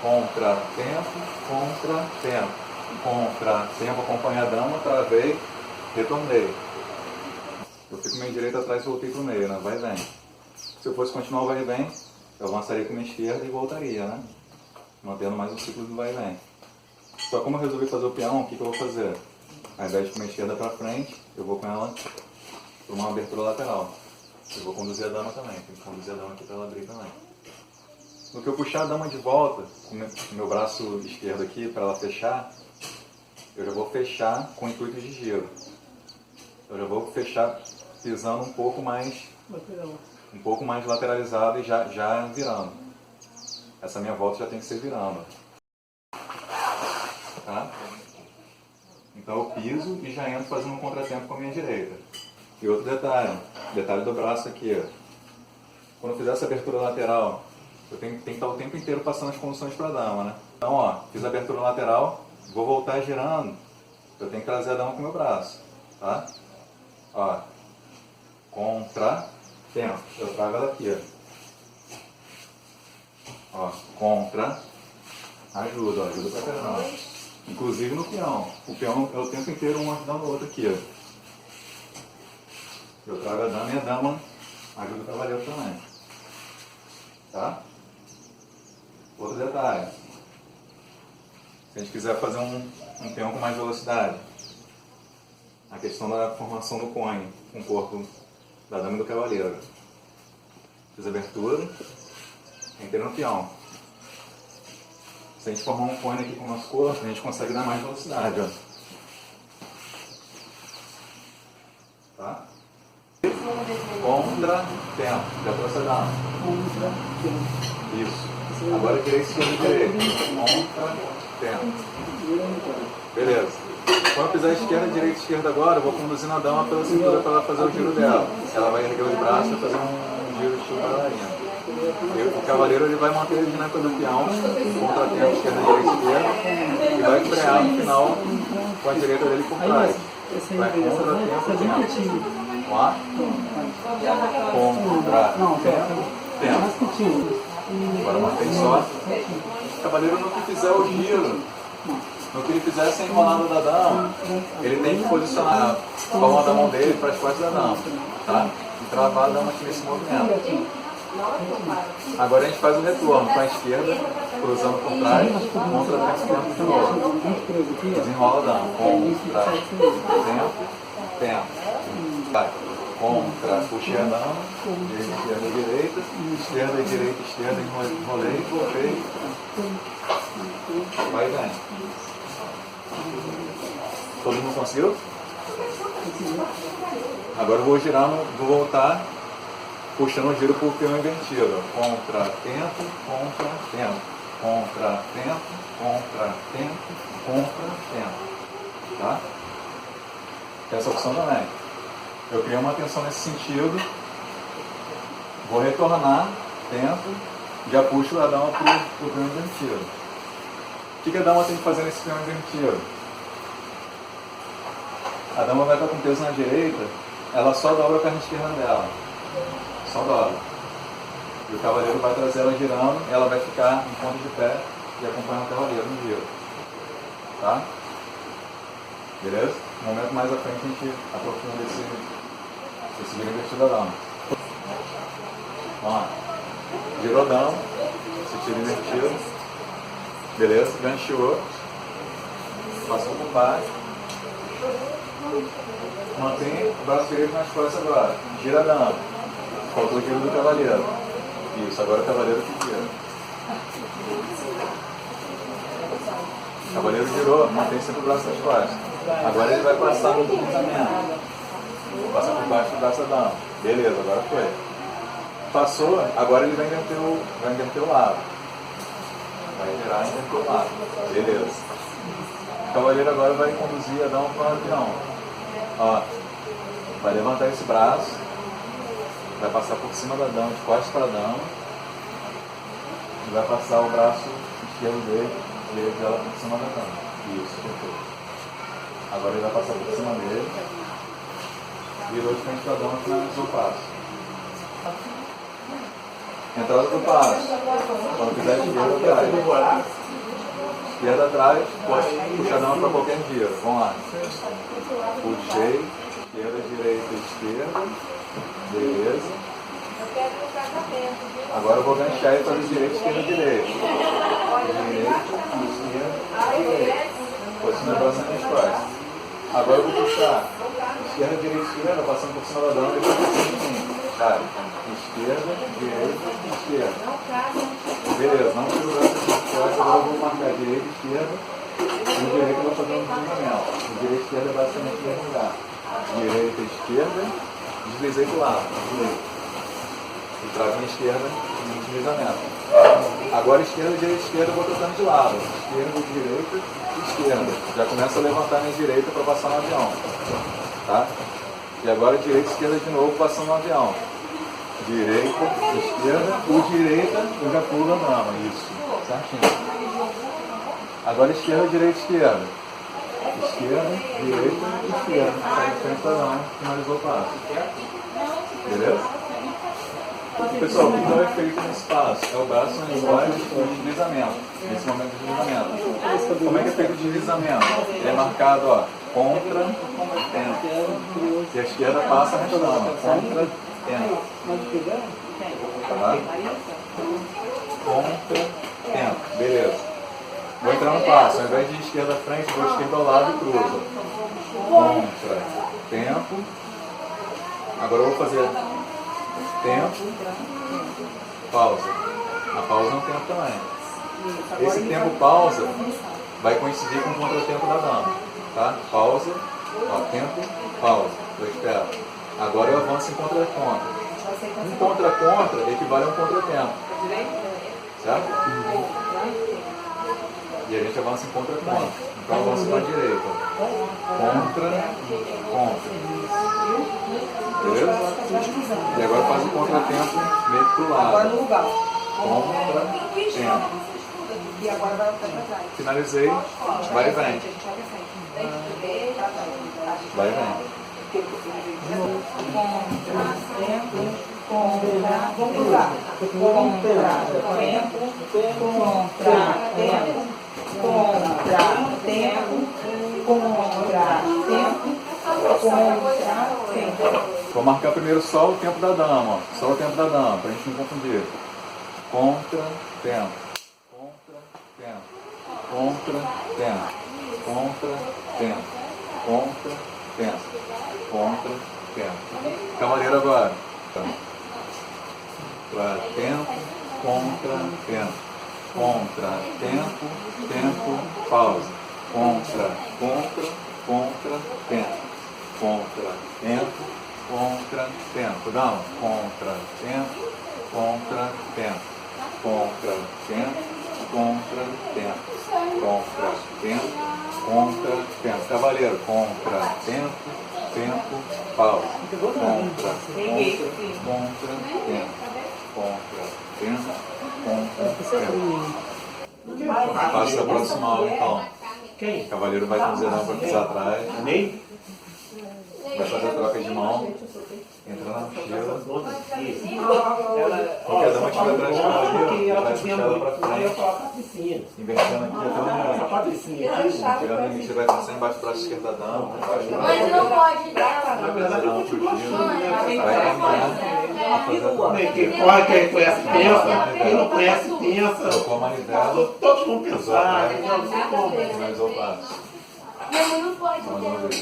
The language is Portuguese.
contra, tempo, contra, tempo, contra, tempo, acompanha a dama, travei, retornei. Eu fico meio direito atrás e voltei para o meio, né? Vai e vem. Se eu fosse continuar o vai e vem, eu avançaria com a minha esquerda e voltaria, né? Mantendo mais o ciclo do vai e vem. Só como eu resolvi fazer o peão, o que eu vou fazer? Ao invés de com a esquerda para frente, eu vou com ela para uma abertura lateral. Eu vou conduzir a dama também, tenho que conduzir a dama aqui para ela abrir também. No que eu puxar a dama de volta, com o meu braço esquerdo aqui, para ela fechar, eu já vou fechar com o intuito de giro. Eu já vou fechar pisando um pouco mais lateralizado e já virando. Essa minha volta já tem que ser virando. Tá? Então eu piso e já entro fazendo um contratempo com a minha direita. E outro detalhe do braço aqui. Quando eu fizer essa abertura lateral, eu tenho que estar o tempo inteiro passando as conduções para a dama, né? Então, ó, fiz a abertura lateral, vou voltar girando, eu tenho que trazer a dama com o meu braço, tá? Ó, contra, tempo, eu trago ela aqui, ó, contra, ajuda pra caramba. Inclusive no peão. O peão é o tempo inteiro um ajudando o outro aqui, ó. Eu trago a dama e a dama ajuda o cavaleiro também. Tá? Outro detalhe. Se a gente quiser fazer um peão com mais velocidade, a questão da formação do cone com o corpo da dama e do cavaleiro. Fiz a abertura, entrei no peão. Se a gente formar um cone aqui com o nosso corpo, a gente consegue dar mais velocidade. Ó. Tá? Contra, tempo. Já trouxe a dama. Contra, tempo. Isso. Agora direita, esquerda, direita. Contra, tempo. Beleza. Quando eu fizer esquerda, direita, esquerda agora, eu vou conduzindo a dama pela cintura para ela fazer o giro dela. Ela vai erguer os braços e fazer um giro estilo bailarina. O cavaleiro ele vai manter a dinâmica do peão, contratempo, esquerda, direita, esquerda, e vai frear no final com a direita dele por trás. Vai contratempo, tempo. Lá. Contratempo, tempo. Agora mantém só. O cavaleiro no que fizer o giro, no que ele fizer sem enrolada da dama, ele tem que posicionar a palma da mão dele para as costas da dama, tá? E travar a dama aqui nesse movimento. Agora a gente faz o retorno com a esquerda, cruzando por trás, contra tempo de novo. Desenrola a dama, contra, tempo. Vai. Contra, puxei a dama, esquerda, direita, enrolei, voltei. Vai e vem. Todo mundo conseguiu? Agora eu vou girar, vou voltar, puxando o giro para o peão invertido. Contra, tempo, contra, tempo. Tá? Essa opção também. Eu criei uma tensão nesse sentido, vou retornar, tempo, já puxo a dama para o peão invertido. O que a dama tem que fazer nesse peão invertido? A dama vai estar com peso na direita, ela só dobra a perna esquerda dela. Só dobra. E o cavaleiro vai trazer ela girando, ela vai ficar em ponto de pé e acompanhar o cavaleiro no giro. Tá? Beleza? No momento mais à frente a gente aprofunda esse giro invertido da dama. Vamos lá. Girou a dama, esse giro invertido. Beleza? Gancheou. Passou por baixo. Mantém o braço direito nas costas agora. Gira a dama. Faltou o giro do cavaleiro. Isso, agora o cavaleiro que gira. O cavaleiro girou, mantém sempre o braço nas costas. Agora ele vai passar no cruzamento. Passa por baixo do braço da dama. Beleza, agora foi. Passou, agora ele vai inverter o lado. Vai girar e inverter o lado. Beleza. O cavaleiro agora vai conduzir a dama para o peão. Ó, vai levantar esse braço, vai passar por cima da dama, de costas para a dama, e vai passar o braço esquerdo dele, direito dela por cima da dama. Isso, perfeito. Agora ele vai passar por cima dele, virou de frente para a dama e finalizou o passo. Entrada do passo. Quando fizer esquerda atrás. Esquerda atrás, pode puxar dama para qualquer giro. Vamos lá. Puxei. Esquerda, direita, esquerda. Beleza. Agora eu vou ganchar e fazer direita, esquerda, direita. Direita, esquerda, direita. Pode se lembrar nas costas. Agora eu vou puxar. Esquerda, direita, esquerda, passando por cima da dama e depois por cima. Sabe? Esquerda, direita, esquerda. Beleza, não tiro o braço de costas, agora eu vou marcar direita, esquerda. No direito eu vou fazer um deslizamento. No direita, esquerda é basicamente o mesmo lugar. Direita, esquerda, deslizei para o lado. E travo minha esquerda no deslizamento. Agora esquerda, direita, esquerda, eu vou trocando de lado. Esquerda, direita, esquerda. Já começo a levantar minha direita para passar no avião. Tá? E agora direita, esquerda de novo, passando no avião. Direita, esquerda, o direita, eu já pulo a dama. Isso, certinho. Agora esquerda, direita, esquerda. Esquerda, direita, esquerda. Sai de frente da dama, finalizou o passo. Beleza? Pessoal, o que dá efeito nesse passo? É o braço em voz de deslizamento. Nesse momento de deslizamento. Como é que é feito o deslizamento? Ele é marcado, ó, contra, tenta. E a esquerda passa arrastando. Contra, tenta. Tá? Contra, tenta. Beleza. Vou entrar no passo. Ao invés de esquerda à frente, vou esquerda ao lado e cruza. Contra, tempo. Agora eu vou fazer tempo, pausa. A pausa é um tempo também. Esse tempo pausa vai coincidir com o contratempo da dama. Tá? Pausa, ó, tempo, pausa. Eu espero. Agora eu avanço em contra-contra. Um contra-contra equivale a um contratempo. Certo? E a gente avança em contra-contra. Então eu avanço para a direita. Contra, contra. Beleza? E agora faz o contratempo meio para o lado. Contra-tempo. Finalizei. Vai e vem. Vai e vem. Vamos lá. Vou marcar primeiro só o tempo da dama, ó. Só o tempo da dama, para a gente não confundir. Contra, tempo. Contra, tempo. Contra, tempo. Contra, tempo. Contra, tempo. Contra, tempo. Cavaleiro agora. Para tempo, contra, tempo. Contra, tempo, tempo, pausa. Contra, contra, tempo. Contra, tempo, contra, tempo. Dá contra, tempo, contra, tempo. Contra, tempo, contra, tempo. Contra, tempo, contra, tempo. Cavaleiro, contra, tempo, tempo, pausa. Contra, contra, tempo. Contra, tempo, contra, tempo. Passa a próxima aula, então. O cavaleiro vai com o zerão para pisar atrás. Vai fazer a troca de mão. Entra na mochila. Qualquer dama que estiver atrás de cavaleiro, vai puxar ela para frente. Invertendo aqui até o limite. Chegando no limite, você vai passar embaixo do braço esquerdo da dama. Mas não pode dar. Vai caminhando. Quem corre, quem conhece pensa, quem não conhece pensa. Colocou a manivela. Todos vão pensar. Finalizou o passo. Mas não pode Mais uma vez.